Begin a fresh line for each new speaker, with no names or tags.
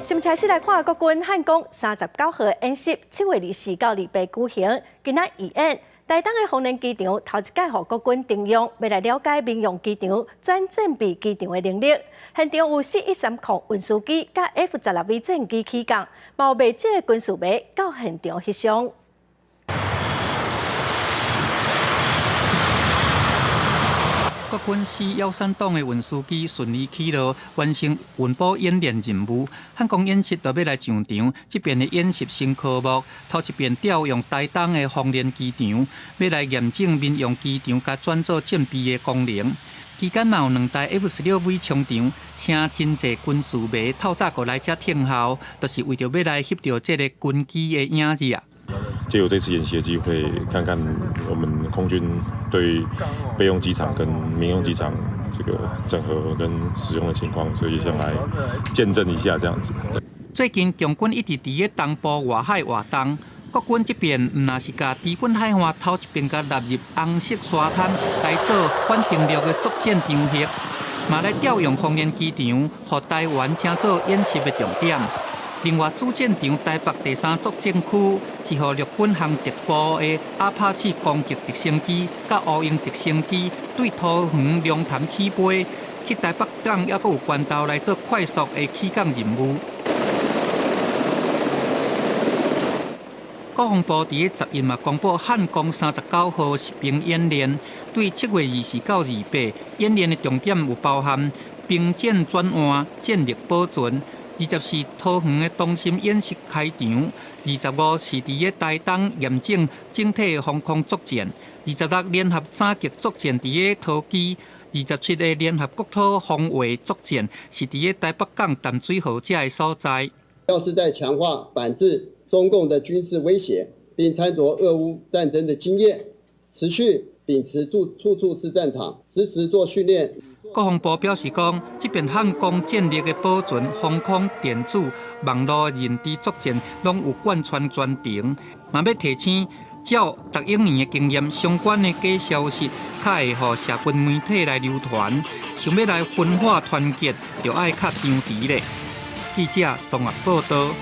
新闻开始来看国军汉光39号演习，7月24到28举行。今仔义演，台东的丰年机场头一届予国军征用，要来了解民用机场转战备机场的能力。现场有C130空运输机、甲 F16V 战机起降，嘛有卖这个军事迷到现场翕相。
国军C130档的运输机顺利起落，完成运补演练任务。汉光演习就要来上场，这边的演习新科目，头一遍调用台东的丰年机场，要来验证民用机场甲转做战备的功能。期间嘛有2台 F16V 冲场，请真济军事迷透早过来这听候，就是为着要来翕到这个军机的影子啊。
借由这次演习的机会，看看我们空军对备用机场跟民用机场这个整合跟使用的情况，所以想来见证一下这样子。
最近共军一直伫个东部外海活动，国军这边唔那是甲敌军海岸头一边甲纳入红色沙滩来做反登陆的作战场域，嘛来调用丰年机场，予台湾请做演习的重点。 另外，主战场台北第3作战区是予陆军航特部的阿帕奇攻击直升机、甲乌鹰直升机对桃园龙潭起飞，去台北港也阁有关岛来做快速的起降任务。国防部伫10日嘛公布汉光39号实兵演练，对7月24到28演练的重点有包含兵舰转换、战力保存。 20是桃园的中心演习开场，25是伫个台东验证整体的防空作战，26联合三级作战伫个桃机，27个联合国土防卫作战是伫个台北港淡水河这个所在。
要是在强化反制中共的军事威胁，并参酌俄乌战争的经验，持续秉持处处是战场，时时做训练。
国防部表示讲，这边汉光战力的保存、防空、电子、网络、认知作战，拢有贯穿全程。嘛要提醒，照逐一年的经验，相关的假消息，较会互社群媒体来流传。想要来分化团结，就爱较张持咧。记者综合报道。